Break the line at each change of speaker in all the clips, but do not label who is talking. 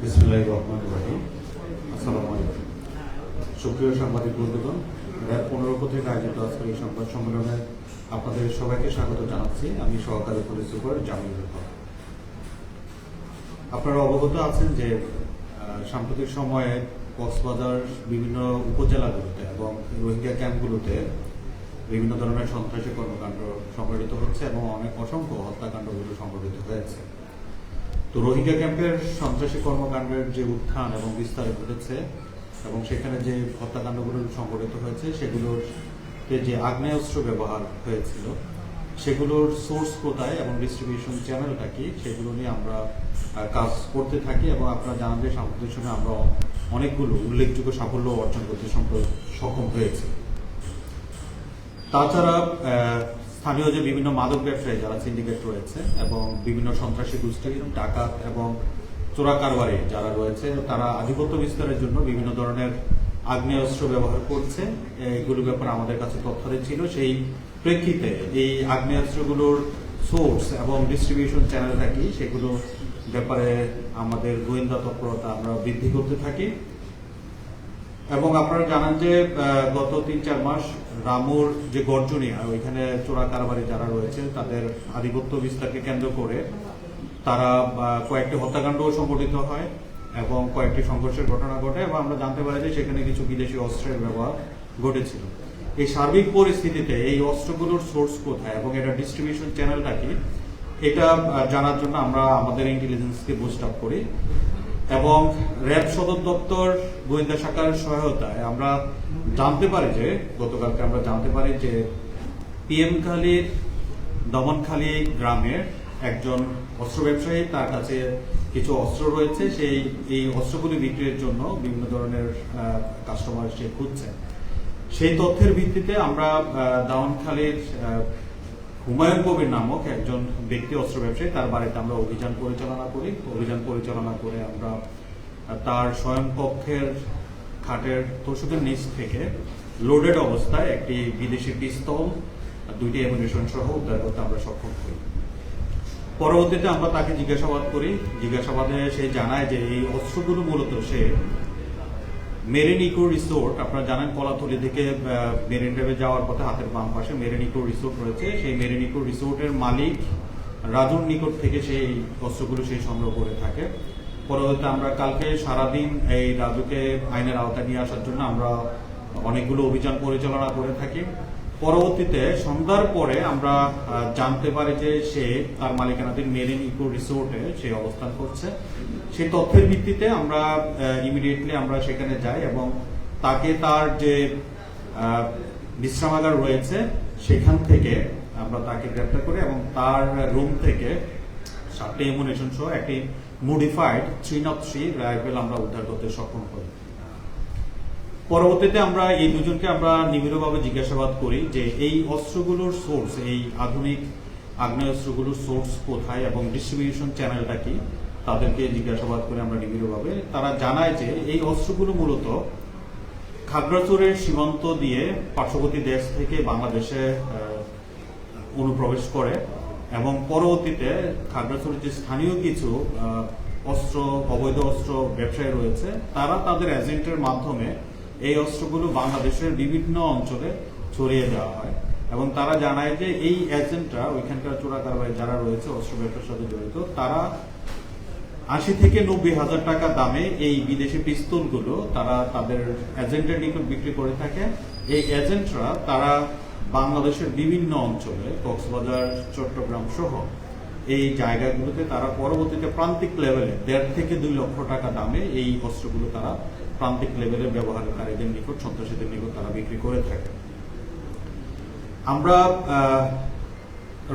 বিসমিল্লাহির রহমানির রহিম। আসসালামু আলাইকুম। সুপ্রিয় সাংবাদিক বন্ধুগণ, র্যাব 15 কর্তৃক আয়োজিত আজকের এই সংবাদ সম্মেলনে আপনাদের সবাইকে স্বাগত জানাচ্ছি। আমি সহকারী পুলিশ সুপার জামিলুল হক। আপনারা অবগত আছেন যে সাম্প্রতিক সময়ে কক্সবাজার বিভিন্ন উপজেলাগুলোতে এবং রোহিঙ্গা ক্যাম্পগুলোতে বিভিন্ন ধরনের সন্ত্রাসী কর্মকাণ্ড সংঘটিত হচ্ছে এবং অসংখ্য হত্যাকাণ্ডগুলো সংঘটিত হয়েছে। তো রোহিঙ্গা ক্যাম্পের সন্ত্রাসী কর্মকাণ্ডের যে উত্থান এবং বিস্তার ঘটেছে এবং সেখানে যে হত্যাকাণ্ডগুলো সংঘটিত হয়েছে সেগুলোতে যে আগ্নেয়াস্ত্র ব্যবহার হয়েছিল সেগুলোর সোর্স কোথায় এবং ডিস্ট্রিবিউশন চ্যানেলটা কি সেগুলো নিয়ে আমরা কাজ করতে থাকি এবং আপনারা জানান যে সাম্প্রতিক সময়ে আমরা অনেকগুলো উল্লেখযোগ্য সাফল্য অর্জন করতে সক্ষম হয়েছে। তাছাড়া স্থানীয় যে বিভিন্ন মাদক ব্যবসায়ী যারা সিন্ডিকেট রয়েছে এবং বিভিন্ন সন্ত্রাসী গোষ্ঠী ডাকাত এবং চোরা কারবারি যারা রয়েছে তারা আধিপত্য বিস্তারের জন্য বিভিন্ন ধরনের আগ্নেয়াস্ত্র ব্যবহার করছে। এগুলোর ব্যাপারে আমাদের কাছে তথ্য ছিল। সেই প্রেক্ষিতে এই আগ্নেয়াস্ত্রগুলোর সোর্স এবং ডিস্ট্রিবিউশন চ্যানেলটা কি সেগুলো ব্যাপারে আমাদের গোয়েন্দা তৎপরতা আমরা বৃদ্ধি করতে থাকি এবং আপনারা জানান যে গত ৩-৪ মাস রামুর যে গর্জনিয়া ওইখানে চোরা কারবারি যারা রয়েছে তাদের আধিপত্য বিস্তারকে কেন্দ্র করে তারা কয়েকটি হত্যাকাণ্ডও সংঘটিত হয় এবং কয়েকটি সংঘর্ষের ঘটনা ঘটে এবং আমরা জানতে পারি যে সেখানে কিছু বিদেশি অস্ত্রের ব্যবহার ঘটেছিল। এই সার্বিক পরিস্থিতিতে এই অস্ত্রগুলোর সোর্স কোথায় এবং এটা ডিস্ট্রিবিউশন চ্যানেলটা কি এটা জানার জন্য আমরা আমাদের ইন্টেলিজেন্সকে বুস্ট আপ করি এবং র্যাব সদর দপ্তর গোয়েন্দা শাখার সহায়তায় আমরা জানতে পারি যে গতকালকে আমরা জানতে পারি যে পিএমখালীর দমনখালী গ্রামের একজন অস্ত্র ব্যবসায়ী তার কাছে কিছু অস্ত্র রয়েছে। এই অস্ত্রগুলি বিক্রির জন্য বিভিন্ন ধরনের কাস্টমার সে খুঁজছে। সেই তথ্যের ভিত্তিতে আমরা দাউনখালীর হুমায়ুন কবির নামক একজন ব্যক্তি অস্ত্র ব্যবসায়ী তার বাড়িতে আমরা অভিযান পরিচালনা করে আমরা তার স্বয়ংকক্ষের খাটের তোষকের নিচ থেকে লোডেড অবস্থায় একটি বিদেশি পিস্তল, 2টি অ্যামুনিশন সহ উদ্ধার করতে আমরা সক্ষম হই। পরবর্তীতে আমরা তাকে জিজ্ঞাসাবাদ করি। জিজ্ঞাসাবাদে সে জানায় যে এই অস্ত্রগুলো মূলত সে মেরিন ইকো রিসোর্ট, আপনারা জানেন কলাতলি থেকে মেরিন ড্রাইভে যাওয়ার পথে হাতের বাম পাশে মেরিন ইকো রিসোর্ট রয়েছে, সেই মেরিন ইকো রিসোর্টের মালিক রাজুর নিকট থেকে সেই অস্ত্রগুলো সেই সংগ্রহ করে থাকে। পরবর্তীতে আমরা কালকে সারাদিন এই রাজুকে আইনের আওতায় নিয়ে আসার জন্য আমরা অনেকগুলো অভিযান পরিচালনা করে থাকি। পরবর্তীতে সন্ধ্যার পরে আমরা জানতে পারি যে সে তার মালিকানাধীন মেরিন ইকো রিসোর্টে সে অবস্থান করছে। সেই তথ্যের ভিত্তিতে আমরা ইমিডিয়েটলি আমরা সেখানে যাই এবং তাকে তার যে বিশ্রামাগার রয়েছে সেখান থেকে আমরা তাকে গ্রেপ্তার করি এবং তার রুম থেকে 7টি অ্যামুনিশন সহ একটি মডিফাইড 303 রাইফেল আমরা উদ্ধার করতে সক্ষম হই। পরবর্তীতে আমরা এই দুজনকে আমরা নিবিড়ভাবে জিজ্ঞাসাবাদ করি যে এই অস্ত্রগুলোর সোর্স, এই আধুনিক আগ্নেয়াস্ত্রগুলোর সোর্স কোথায় এবং ডিস্ট্রিবিউশন চ্যানেলটা কি, তাদেরকে জিজ্ঞাসাবাদ করে আমরা নিবিড়ভাবে। তারা জানায় যে এই অস্ত্রগুলো মূলত খাগড়াছড়ির সীমান্ত দিয়ে পার্শ্ববর্তী দেশ থেকে বাংলাদেশে অনুপ্রবেশ করে এবং পরবর্তীতে খাগড়াছড়ির যে স্থানীয় কিছু অবৈধ অস্ত্র ব্যবসায়ী রয়েছে তারা তাদের এজেন্টের মাধ্যমে এই অস্ত্রগুলো বাংলাদেশের বিভিন্ন অঞ্চলে ছড়িয়ে দেওয়া হয় এবং তারা জানায় যে এই এজেন্টরা ওইখানকার চোরা কারবারি যারা রয়েছে অস্ত্র ব্যবসার সাথে জড়িত তারা 80 থেকে 90 হাজার টাকা দামে এই বিদেশি পিস্তলগুলো তারা তাদের এজেন্টের নিকট বিক্রি করে থাকে। এই এজেন্টরা তারা বাংলাদেশের বিভিন্ন অঞ্চলে কক্সবাজার, চট্টগ্রাম সহ এই জায়গাগুলোতে তারা পরবর্তীতে প্রান্তিক লেভেলে 1.5 থেকে 2 লক্ষ টাকা দামে এই অস্ত্রগুলো তারা প্রান্তিক লেভেলের ব্যবহারকারীদের নিকট, সন্ত্রাসীদের নিকট তারা বিক্রি করে থাকে। আমরা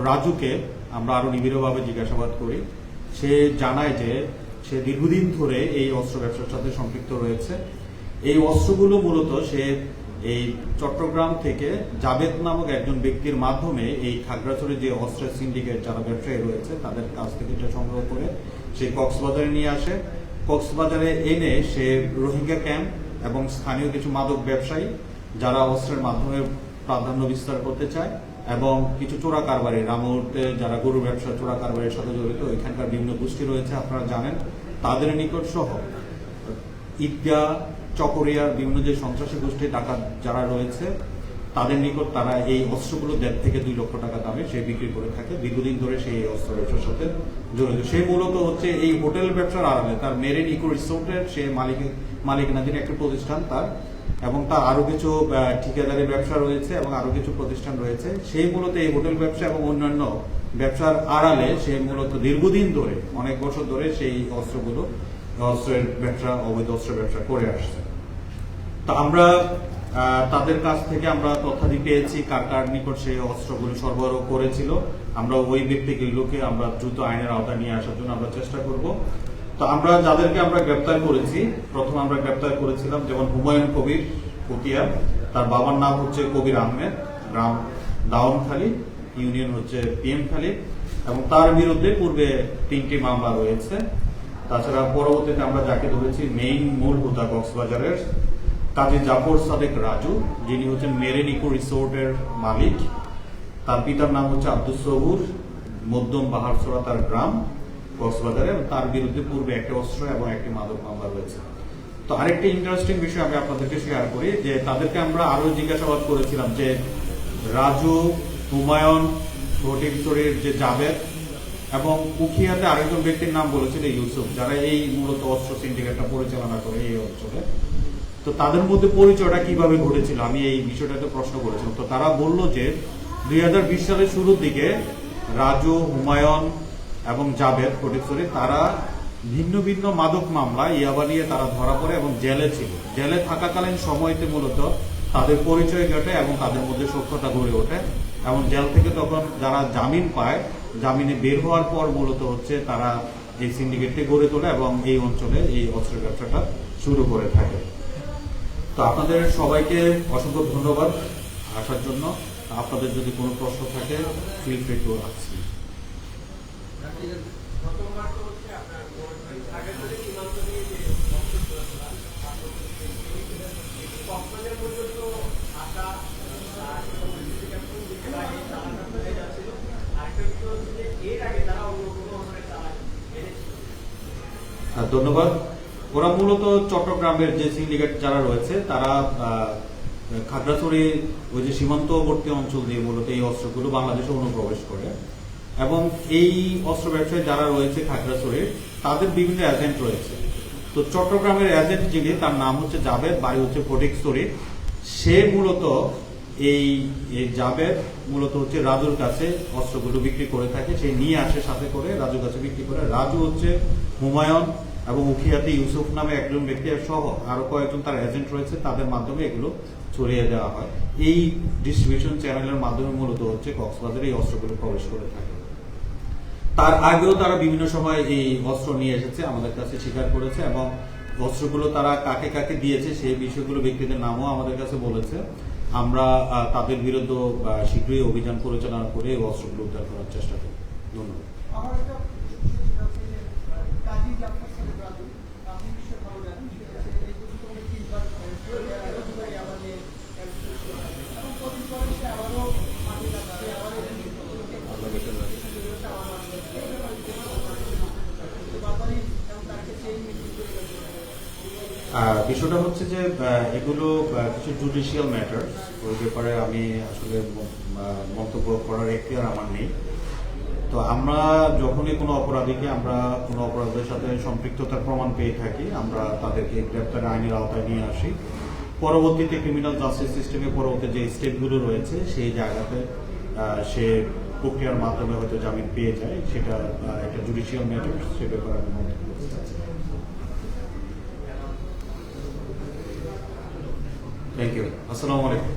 রাজুকে আমরা আরো নিবিড়ভাবে জিজ্ঞাসাবাদ করি। সে জানায় যে সে দীর্ঘদিন ধরে এই অস্ত্র ব্যবসার সাথে সম্পৃক্ত রয়েছে। এই অস্ত্রগুলো মূলত সে এই চট্টগ্রাম থেকে জাবেদ নামক একজন ব্যক্তির মাধ্যমে এই খাগড়াছড়ি যে অস্ত্রের সিন্ডিকেট যারা ব্যবসায়ী রয়েছে তাদের কাছ থেকে এটা সংগ্রহ করে সে কক্সবাজারে নিয়ে আসে। কক্সবাজারে এনে সে রোহিঙ্গা ক্যাম্প এবং স্থানীয় কিছু মাদক ব্যবসায়ী যারা অস্ত্রের মাধ্যমে প্রাধান্য বিস্তার করতে চায় এবং কিছু চোরা কারবারি রামুতে যারা গরু ব্যবসা চোরা কারবারির সাথে জড়িত এখানকার বিভিন্ন গোষ্ঠী রয়েছে আপনারা জানেন, তাদের নিকট সহ ঈদগাহ চকরিয়ার বিভিন্ন যে সন্ত্রাসী গোষ্ঠী ডাকাত যারা রয়েছে তাদের নিকট তারা এই অস্ত্রগুলো 1.5 থেকে 2 লক্ষ টাকা দামে সে বিক্রি করে থাকে। দীর্ঘদিন ধরে সেই অস্ত্র ব্যবসার সাথে জড়িত। সে মূলত হচ্ছে এই হোটেল ব্যবসার আড়ালে তার মেরিন ইকো রিসোর্টের সে মালিকানাধীন একটি প্রতিষ্ঠান তার, এবং তার আরো কিছু ঠিকাদারি ব্যবসা রয়েছে এবং আরো কিছু প্রতিষ্ঠান রয়েছে। সেই মূলত এই হোটেল ব্যবসা এবং অন্যান্য ব্যবসার আড়ালে সে মূলত দীর্ঘদিন ধরে অনেক বছর ধরে সেই অস্ত্রের ব্যবসা অবৈধ অস্ত্রের ব্যবসা করে আসছে। তো আমরা তাদের কাছ থেকে আমরা তথ্যাদি পেয়েছি কার কার নিকট সেই অস্ত্রগুলো সরবরাহ করেছিল। আমরা ওই ব্যক্তিগুলোকে আমরা দ্রুত আইনের আওতায় নিয়ে আসার জন্য আমরা চেষ্টা করব। তো আমরা যাদেরকে আমরা গ্রেপ্তার করেছি, প্রথম আমরা গ্রেপ্তার করেছিলাম যেমন হুমায়ুন কবির পতিয়া, তার বাবার নাম হচ্ছে কবির আহমেদ, গ্রাম দাউনখালী, ইউনিয়ন হচ্ছে PM খালী, এবং তার বিরুদ্ধে পূর্বে 3টি মামলা রয়েছে। তাছাড়া পরবর্তীতে আমরা যাকে ধরেছি মেইন মূল হোতা কক্সবাজারের কাজী জাফর সাদেক রাজু, যিনি হচ্ছেন মেরিন ইকো রিসোর্টের মালিক। তার পিতার নাম হচ্ছে আব্দুস সবুর, মধ্যম বাহারছড়া তার গ্রাম কক্সবাজারে। তার বিরুদ্ধে পূর্বে একটি অস্ত্র এবং একটি মাদক মামলা রয়েছে। তো আরেকটি ইন্টারেস্টিং বিষয় আমি আপনাদেরকে শেয়ার করি যে তাদেরকে আমরা আরো জিজ্ঞাসাবাদ করেছিলাম যে রাজু, হুমায়ুন, ফটিকছড়ির যে জাবেদ এবং উখিয়াতে আরেকজন ব্যক্তির নাম বলেছিল ইউসুফ, যারা এই মূলত অস্ত্র সিন্ডিকেটটা পরিচালনা করে এই অঞ্চলে। তো তাদের মধ্যে পরিচয়টা কিভাবে ঘটেছিল আমি এই বিষয়টাতে প্রশ্ন করেছিলাম। তো তারা বলল যে 2020 সালের শুরুর দিকে রাজু, হুমায়ুন এবং জাবেদ ফটিকছড়ি তারা ভিন্ন ভিন্ন মাদক মামলা ইয়াবা নিয়ে তারা ধরা পড়ে এবং জেলে ছিল। জেলে থাকাকালীন সময়তে মূলত তাদের পরিচয় ঘটে এবং তাদের মধ্যে সখ্যতা গড়ে ওঠে, এবং জেল থেকে তখন যারা জামিন পায়, জামিনে বের হওয়ার পর মূলত হচ্ছে তারা এই সিন্ডিকেটটি গড়ে তোলে এবং এই অঞ্চলে এই অস্ত্রের ব্যবসাটা শুরু করে থাকে। তো আপনাদের সবাইকে অসংখ্য ধন্যবাদ আসার জন্য। আপনাদের যদি কোনো প্রশ্ন থাকে ফিল ফ্রি টু আস্ক। ধন্যবাদ। ওরা মূলত চট্টগ্রামের যে সিন্ডিকেট যারা রয়েছে তারা খাগড়াছড়ি ওই যে সীমান্তবর্তী অঞ্চল দিয়ে মূলত এই অস্ত্রগুলো বাংলাদেশে অনুপ্রবেশ করে, এবং এই অস্ত্র ব্যবসায়ী যারা রয়েছে খাগড়াছড়ির তাদের বিভিন্ন এজেন্ট রয়েছে। তো চট্টগ্রামের এজেন্ট যিনি, তার নাম হচ্ছে জাবেদ, বাড়ি হচ্ছে ফটিকছড়ি। সে মূলত এই জাবেদ মূলত হচ্ছে রাজুর কাছে অস্ত্রগুলো বিক্রি করে থাকে, সে নিয়ে আসে সাথে করে রাজুর কাছে বিক্রি করে। রাজু হচ্ছে হুমায়ুন এবং উখিয়াতে ইউসুফ নামে একজন ব্যক্তি সহ আরো কয়েকজন তার এজেন্ট রয়েছে, তাদের মাধ্যমে এগুলো ছড়িয়ে দেওয়া হয়। এই ডিস্ট্রিবিউশন চ্যানেলের মাধ্যমে মূলত হচ্ছে কক্সবাজারে এই অস্ত্রগুলো প্রবেশ করে থাকে। তার আগেও তারা বিভিন্ন সময় এই অস্ত্র নিয়ে এসেছে, আমাদের কাছে স্বীকার করেছে, এবং অস্ত্রগুলো তারা কাকে কাকে দিয়েছে সেই বিষয়গুলো ব্যক্তিদের নামও আমাদের কাছে বলেছে। আমরা তাদের বিরুদ্ধে শীঘ্রই অভিযান পরিচালনা করে এই অস্ত্রগুলো উদ্ধার করার চেষ্টা করি। ধন্যবাদ। বিষয়টা হচ্ছে যে এগুলো কিছু জুডিশিয়াল ম্যাটার, ওই ব্যাপারে আমি আসলে মন্তব্য করার এখতিয়ার আমার নেই। তো আমরা যখনই কোনো অপরাধীকে আমরা কোনো অপরাধের সাথে সম্পৃক্ততার প্রমাণ পেয়ে থাকি, আমরা তাদেরকে গ্রেপ্তারের আইনের আওতায় নিয়ে আসি। পরবর্তীতে ক্রিমিনাল জাস্টিস সিস্টেমে পরবর্তী যে স্টেপগুলো রয়েছে সেই জায়গাতে সে প্রক্রিয়ার মাধ্যমে হয়তো জামিন পেয়ে যায়, সেটা একটা জুডিশিয়াল ম্যাটার, সে ব্যাপারে আমি মন্তব্য করতে চাচ্ছি। Thank you. আসসালামু আলাইকুম।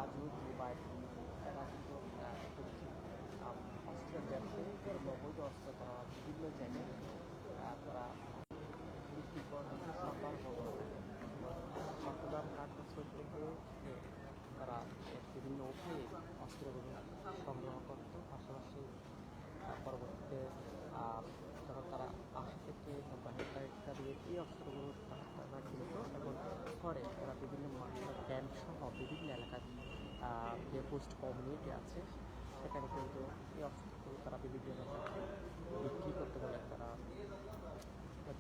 রাজু দুবাই এরা কিন্তু অস্ত্রের ব্যবসায়ী অবৈধ অস্ত্র তারা বিভিন্ন জায়গায় তারা বিক্রি করে সরবরাহ করে চট্টগ্রাম কার্যক্রম থেকে তারা বিভিন্ন উপায়ে অস্ত্রগুলো সংগ্রহ করত। পাশাপাশি পরবর্তীতে যখন তারা আশা থেকে বাহিরটা দিয়ে এই অস্ত্রগুলো তারা কিনত এবং পরে তারা বিভিন্ন ক্যাম্প সহ বিভিন্ন এলাকার যে পোস্ট কমিউনিটি আছে সেখানে কিন্তু এই অস্ত্রগুলো তারা বিভিন্ন এলাকায় বিক্রি করতে বলে তারা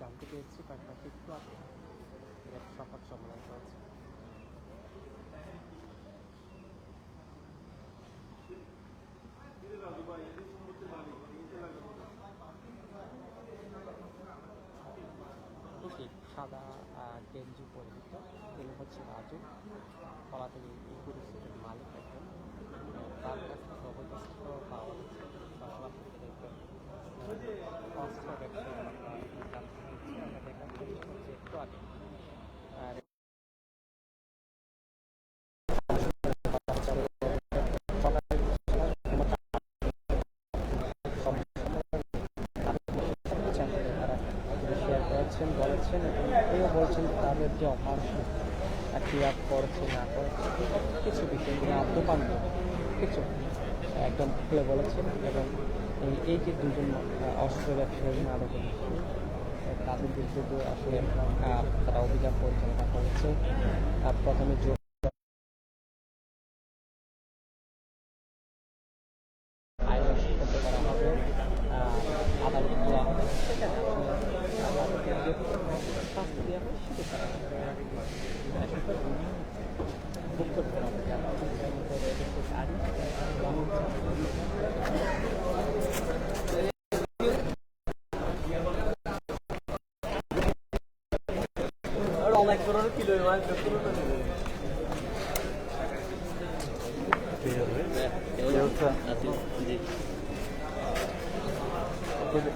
জানতে পেরেছি কয়েকটা একটু আগে এর সংবাদ সম্মেলন হয়েছে। সাদা গেঞ্জি পরিহিত তিনি হচ্ছে রাজু, কলা থেকে এই পরিস্থিতির মালিক একজন। তার কাছ থেকে অবৈধ অস্ত্র পাওয়া গেছে। পাশাপাশি অস্ত্র ব্যবসায়ী আমরা জানতে পেরেছি, আমরা দেখার চেষ্টা করছি একটু আগে। বলেছেন এবং এও বলছেন তাদের যে অপারেশন ক্রিয়া করেছে না করেছে কিছু বিষয় আদ্যপান্ত কিছু একদম খুলে বলেছেন এবং এই যে দুজন অস্ত্র ব্যবসায়ী মাদক তাদের বিরুদ্ধে আসলে তারা অভিযান পরিচালনা করেছে। প্রথমে আইন করতে করা হবে, আদালত দেওয়া হবে, সেখানে শাস্তি দেওয়া হয় সেটা ভোগ করতে হবে। অনেক বড় কিলো জি